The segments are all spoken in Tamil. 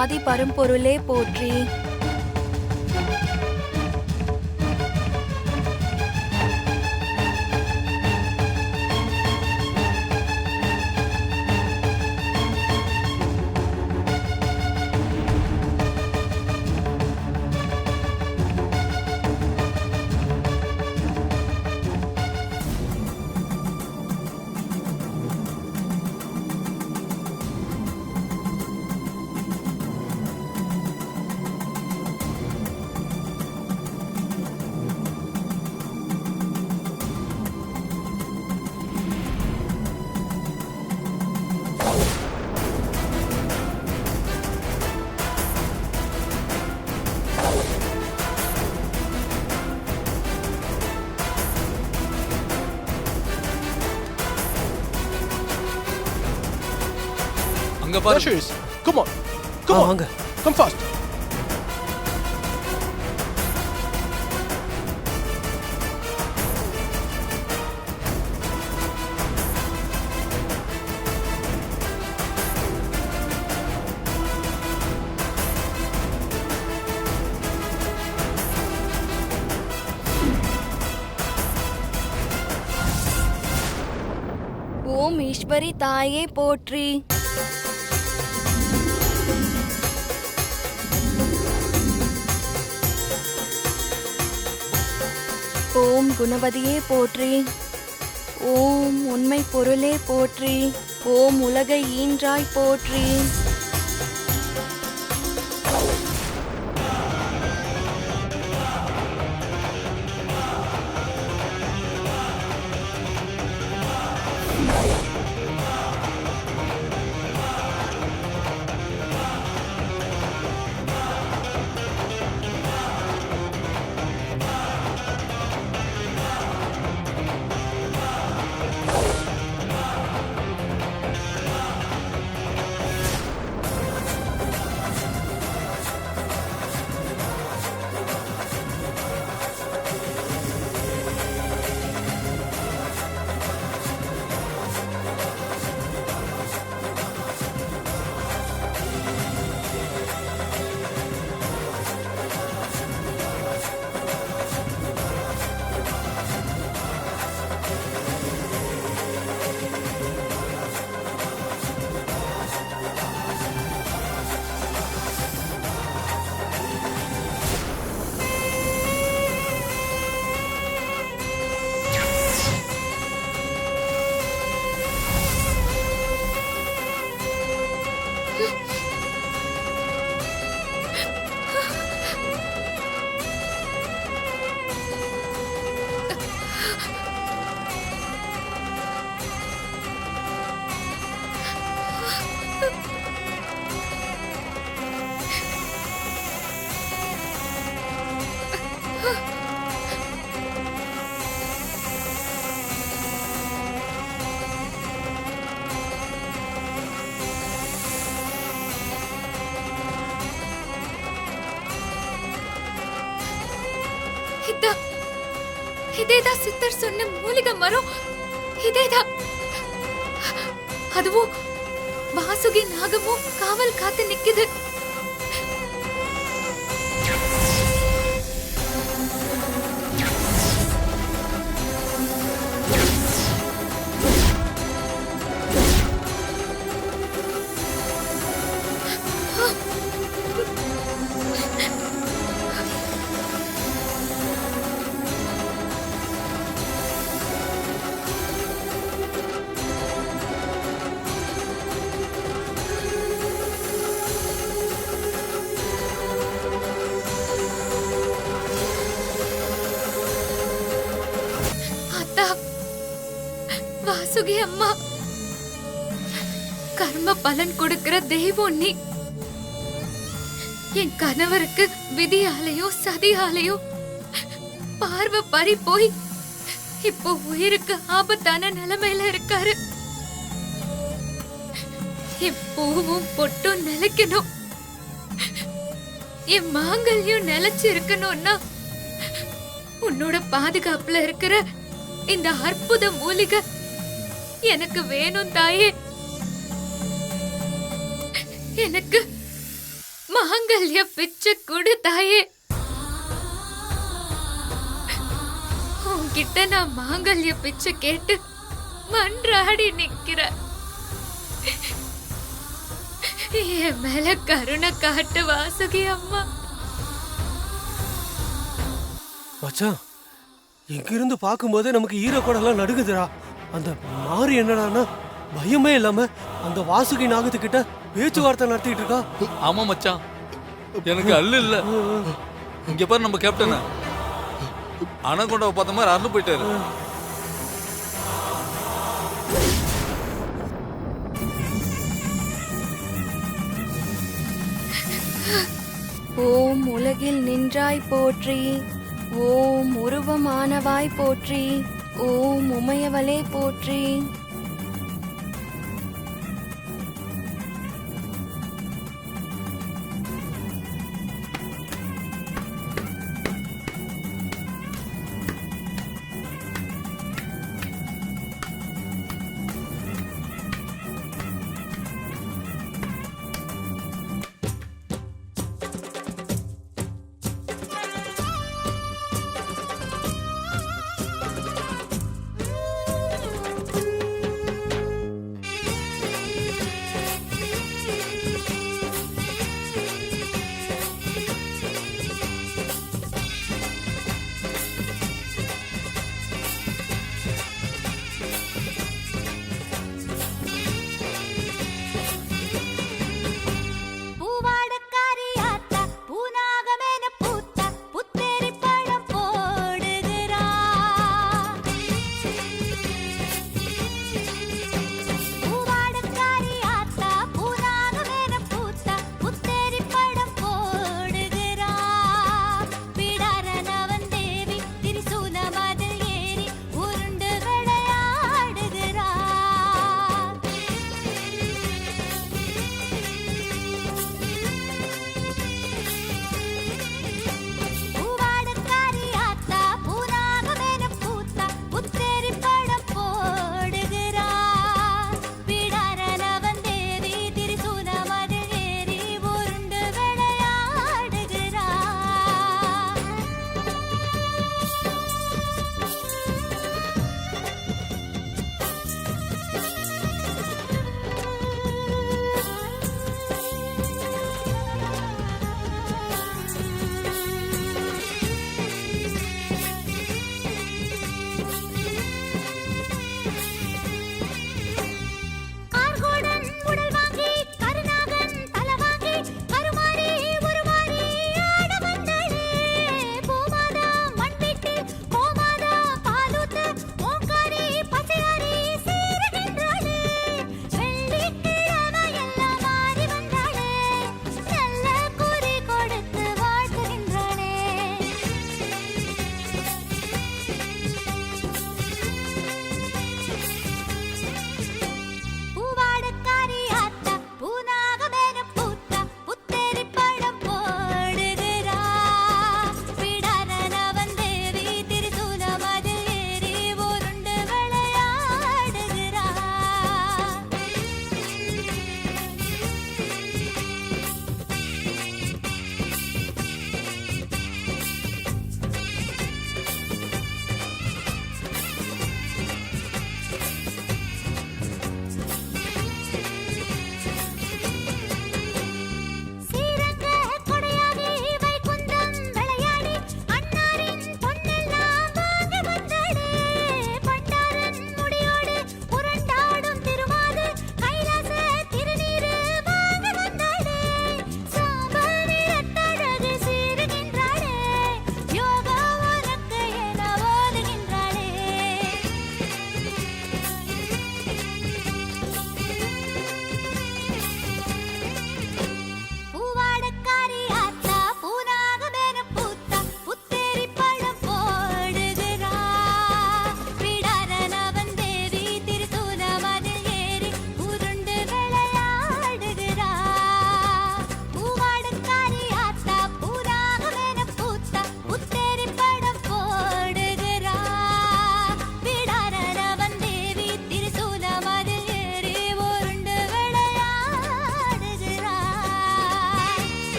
ஆதி பரம்பொருளே போற்றி. அங்க பாரு. There she is. Come on. Come on. வாங்க. Come fast. ஓம் ஈஸ்வரி தாயே போற்றி. ஓம் குணவதியே போற்றி. ஓம் உண்மை பொருளே போற்றி. ஓம் உலகை ஈன்றாய் போற்றி. இதேதான் சித்தர் சொன்ன மூலிகை மரம். இதேதான். அதுவும் வாசுகி நாகமும் காவல் காத்து நிக்குது. வாசுகி அம்மா, கர்ம பலன் கொடுக்கிற தெய்வம் நீ. என் கணவருக்கு விதியாலையோ சதியாலையோ பார்வை பறி போய் இப்போ உயிருக்கு ஆபத்தான நிலைமையில இருக்காரு. என் பூவும் பொட்டும் நிலைக்கணும், என் மாங்கல்யம் நிலைச்சு இருக்கணும்னா உன்னோட பாதுகாப்புல இருக்கிற இந்த அற்புத மூலிகை எனக்கு வேணும் தாயே. எனக்கு மாங்கல்ய பிச்சை கொடு தாயே. உன்கிட்ட நான் மாங்கல்ய பிச்சை கேட்டு மன்றாடி நிக்கிற. என் மேல கருணை காட்டு வாசுகி அம்மா. மச்சான், இங்கிருந்து பார்க்கும்போதே நமக்கு ஈரக்கோடெல்லாம் நடுங்குதுடா. அந்த மாறி என்னடான்னா பயமே இல்லாம அந்த வாசுகி நாகத்துக்கிட்ட பேச்சுவார்த்தை நடத்திட்டு இருக்கா. ஆமா மச்சான், எனக்கு அல்ல இல்ல. இங்க பாரு நம்ம கேப்டன் அனகொண்டாவை பார்த்த மாதிரி அறந்து போயிட்டாரு. ஓம் உலகில் நின்றாய் போற்றி. ஓம் உருவமானவாய் போற்றி. ஓம் உமையவளே போற்றி.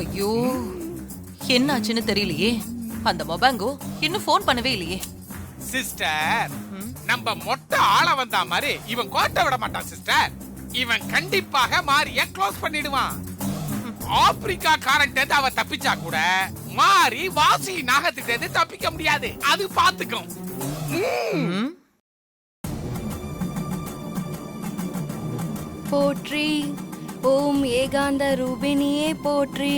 ஐயோ, என்னாச்சுன்னு தெரியலையே. அந்த மொபாங்கோ இன்னும் ஃபோன் பண்ணவே இல்லையே. சிஸ்டர், நம்ம மொட்டை ஆள வந்தா மாதிரி இவன் கோட்டை விட மாட்டான் சிஸ்டர். இவன் கண்டிப்பாக மாரிய க்ளோஸ் பண்ணிடுவான். ஆப்பிரிக்கா காரன்ட்டு அவ தப்பிச்சா கூட மாறி வாசி நாகத்திட்ட தப்பிக்க முடியாது. அது பாத்துக்கும். போற்றி. ஓம் ஏகாந்த ரூபிணியே போற்றி.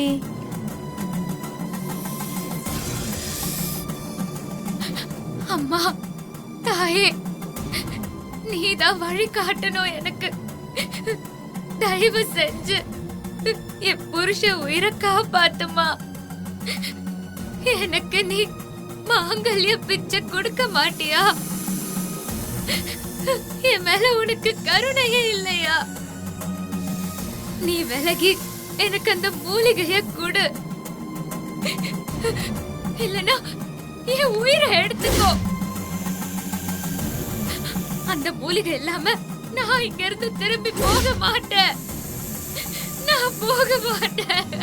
அம்மா, தாயே, நீதான் வழி காட்டணும் எனக்கு. தயவு செஞ்சு என் புருஷ உயிரை காப்பாத்துமா. எனக்கு நீ மாங்கல்ய பிச்சை கொடுக்க மாட்டியா? என் மேல உனக்கு கருணையே இல்லையா? நீ விலகி எனக்கு அந்த மூலிகைய கொடு, இல்லனா என் உயிரை எடுத்துக்கோ. அந்த மூலிகை இல்லாம நான் இங்க இருந்து திரும்பி போக மாட்டேன். நான் போக மாட்டேன்.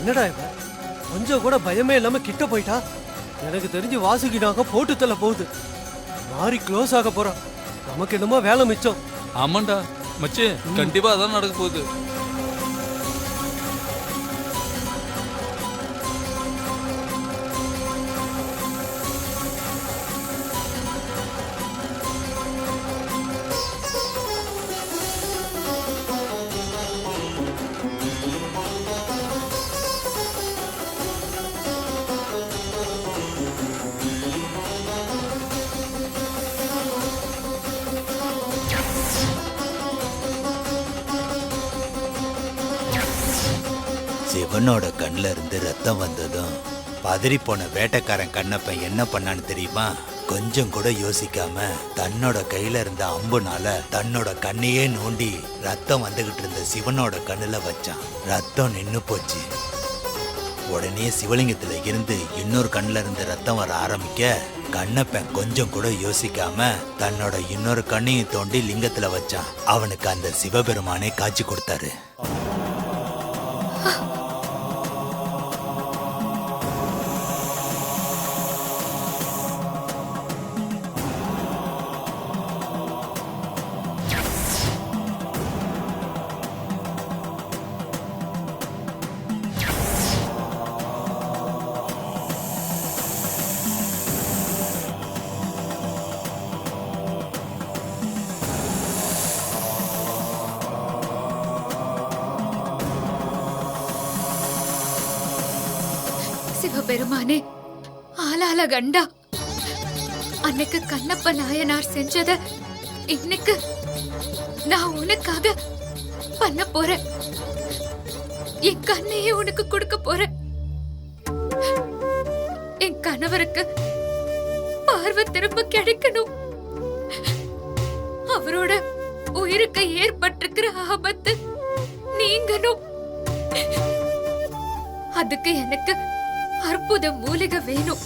என்னடா இவ கொஞ்சம் கூட பயமே இல்லாம கிட்ட போயிட்டா. எனக்கு தெரிஞ்சு வாசுகி நாக போட்டு தள்ள போகுது. மாறி க்ளோஸ் ஆக போறான். நமக்கு என்னமோ வேலை மிச்சம். ஆமாண்டா மச்சி, கண்டிப்பா அதான் நடக்க போகுது. சிவனோட கண்ணில் இருந்து ரத்தம் வந்ததும் பதறி போன வேட்டைக்காரன் கண்ணப்பன் என்ன பண்ணான்னு தெரியுமா? கொஞ்சம் கூட யோசிக்காம தன்னோட கையில இருந்த அம்புனால தன்னோட கண்ணையே நோண்டி ரத்தம் வந்துகிட்டு இருந்த சிவனோட கண்ணுல வச்சான். ரத்தம் நின்னு போச்சு. உடனே சிவலிங்கத்துல இருந்து இன்னொரு கண்ணுல இருந்து ரத்தம் வர ஆரம்பிக்க கண்ணப்பன் கொஞ்சம் கூட யோசிக்காம தன்னோட இன்னொரு கண்ணையும் தோண்டி லிங்கத்துல வச்சான். அவனுக்கு அந்த சிவபெருமானே காட்சி கொடுத்தாரு. சிவபெருமானே, ஆளால கண்டா, அன்னைக்கு கண்ணப்ப நாயனார் செஞ்சத இன்னைக்கு நான் உனக்காக பண்ண போறேன். என் கண்ணையே உனக்கு கொடுக்க போறேன். என் கணவருக்கு பார்வை திரும்ப கிடைக்கணும். அவரோட உயிருக்கு ஏற்பட்டிருக்கிற ஆபத்து நீங்கணும். அதுக்கு எனக்கு அற்புத மூலிகை வேணும்.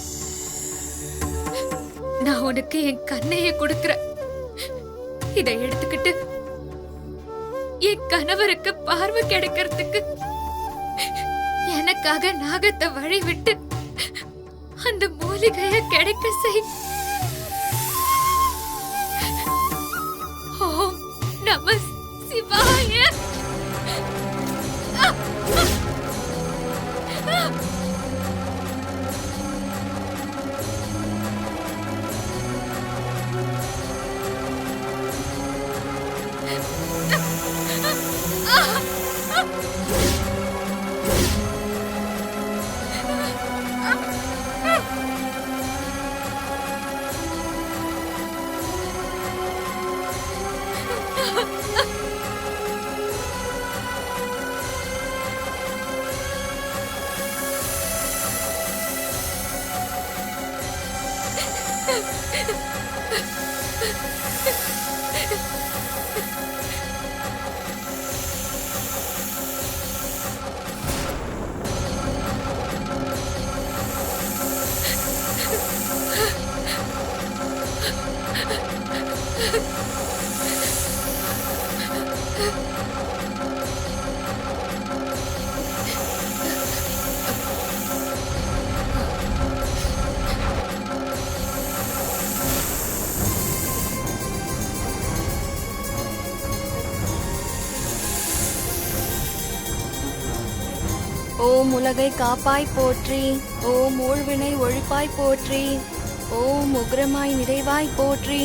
நான் உனக்கு என் கண்ணையே கொடுக்கிறேன். இதை எடுத்துக்கிட்டு என் கணவருக்கு பார்வை கிடைக்கிறதுக்கு எனக்காக நாகத்தை வழி விட்டு அந்த மூலிகைய கிடைக்க செய். ஓம் நம சிவாய. ஓம் உலகை காப்பாய் போற்றி. ஓம் ஊழ்வினை ஒழிப்பாய் போற்றி. ஓம் உக்ரமாய் நிறைவாய் போற்றி.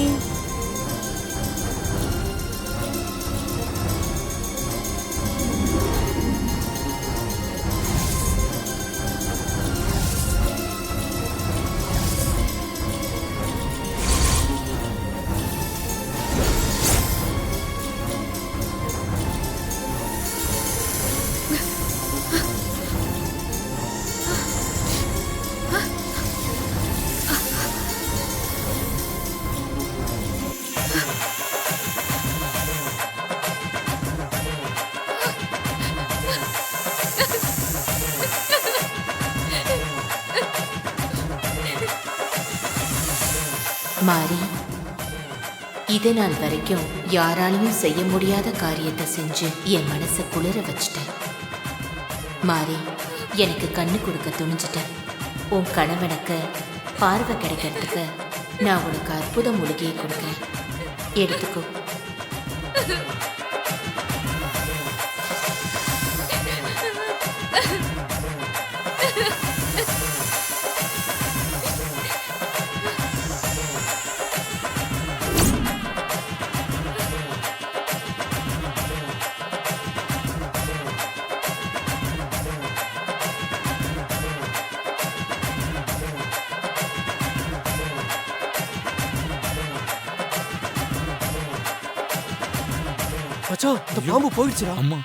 மாறி, இது நாள் வரைக்கும் யாராலையும் செய்ய முடியாத காரியத்தை செஞ்சு என் மனசை குளிர வச்சிட்டேன். மாறி, எனக்கு கண்ணு கொடுக்க துணிஞ்சிட்டேன். உன் கணவனுக்கு பார்வை கிடைக்கிறதுக்கு நான் உனக்கு அற்புத மூலிகையை கொடுக்குறேன், எடுத்துக்கோ. மச்சான், இந்த பாம்பு போயிடுச்சுடா. அம்மா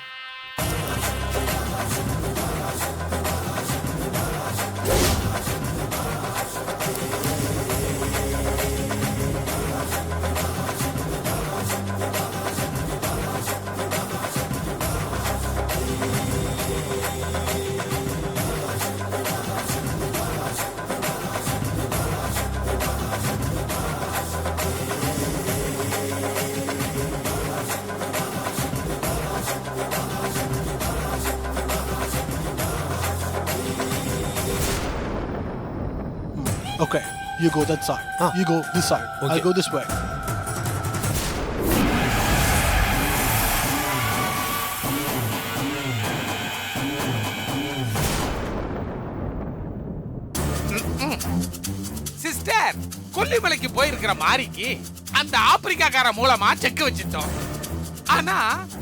Okay, you go that side. You go this side. Okay. I'll go this way. Sister, கொல்லிமலைக்கு போயிருக்கிற மாரிக்கு அந்த ஆப்பிரிக்காக்கார மூலமா செக் வச்சிட்டோம். ஆனா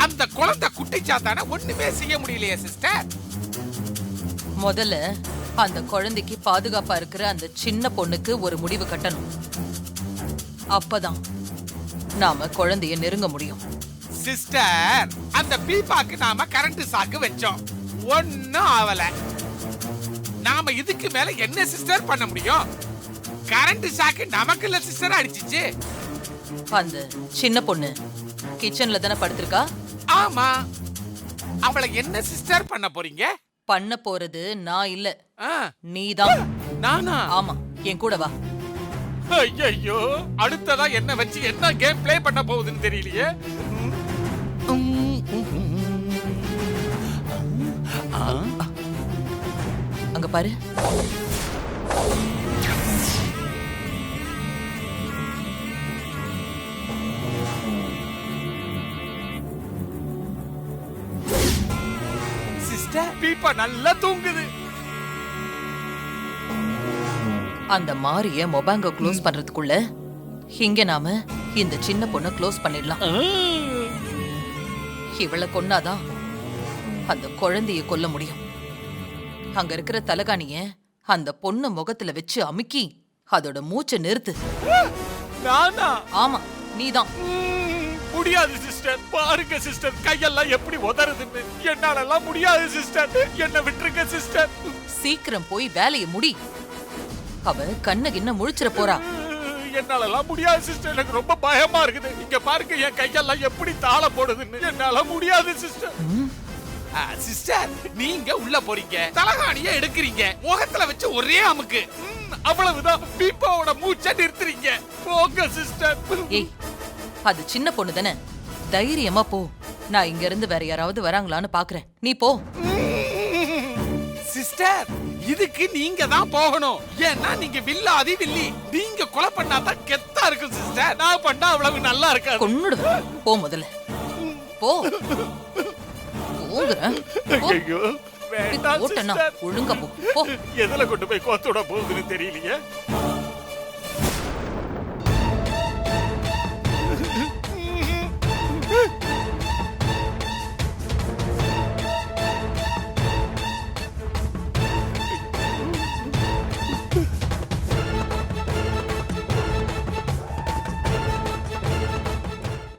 அந்த குழந்தை குட்டிச்சாத்தான ஒண்ணுமே செய்ய முடியலையே சிஸ்டர். முதல்ல அந்த குழந்தைக்கு பாதுகாப்பா இருக்கிற அந்த சின்ன பொண்ணுக்கு ஒரு முடிவு கட்டணும். அப்பதான் நாம குழந்தைய நெருங்க முடியும். சிஸ்டர், அந்த பீப்பாக்கு நாம கரண்ட் சாக்கு வச்சோம், ஒண்ணும் ஆவல. நாம இதுக்கு மேல என்ன சிஸ்டர் பண்ண முடியும்? கரண்ட் சாக்கு நமக்கு இல்ல சிஸ்டர் அடிச்சிச்சு. அந்த சின்ன பொண்ணு கிச்சன்ல தானே படுத்திருக்கா? ஆமா. அவளை என்ன சிஸ்டர் பண்ண போறீங்க? பண்ண போறது நான் இல்ல, ஆ, நீதான். நானா? ஆமா, என் கூட வா. ஐயோ, அடுத்ததா என்ன வச்சு என்ன கேம் ப்ளே பண்ண போகுதுன்னு தெரியலையே. அங்க பாரு. சிஸ்டர், பீப்பா நல்லா தூங்குது. அந்த மாரிய மொபாங்க க்ளோஸ் பண்றதுக்குள்ள இங்க நாம இந்த சின்ன பொண்ண க்ளோஸ் பண்ணிடலாம். இவளை கொன்னாதான் அந்த குழந்தைய கொல்ல முடியும். அங்க இருக்கிற தலகாணிய அந்த பொண்ணு முகத்துல வச்சு அமுக்கி அதோட மூச்சை நிறுத்து. நானா? ஆமா, நீதான். முடியாது சிஸ்டர். பாருங்க சிஸ்டர், கையெல்லாம் எப்படி உதறுதுன்னு. என்னாலலாம் முடியாது சிஸ்டர். என்ன விட்டுருங்க சிஸ்டர். சீக்கிரம் போய் வேலையை முடி. அவ கண்ண கிண்ண முழிச்சிட போறா. என்னாலலாம் முடியாது சிஸ்டர். எனக்கு ரொம்ப பயமா இருக்குது. இங்க பாருங்க என் கையெல்லாம் எப்படி தாள போடுதுன்னு. என்னால முடியாது சிஸ்டர். சிஸ்டர், நீங்க உள்ள போறீங்க, தலகாணிய எடுக்கிறீங்க, முகத்துல வச்சு ஒரே அமுக்கு, அவ்வளவுதான். பீப்பாவோட மூச்சை நிறுத்துறீங்க. போங்க சிஸ்டர். ஏய், அது சின்ன பொண்ணு தானே, தைரியமா போ. நான் இங்க இருந்து வேற யாராவது வராங்களான்னு பாக்குறேன். நீ போ. சிஸ்டர், இதுக்கு நீங்க தான் போகணும். ஏன்னா நீங்க வில்லாதி வில்லி. நீங்க கொலை பண்ணாதான் கெத்தா இருக்கும் சிஸ்டர். நான் பண்ணா அவ்வளவு நல்லா இருக்காது. கொன்னுடுவேன். போ முதல்ல போ. போங்கறேன். ஐயோ, வேண்டாம் ஓட்டனா சிஸ்டர். ஒழுங்கா போ. போ. எதுல கொண்டு போய் கோத்தோட போகுதுன்னு தெரியலையே.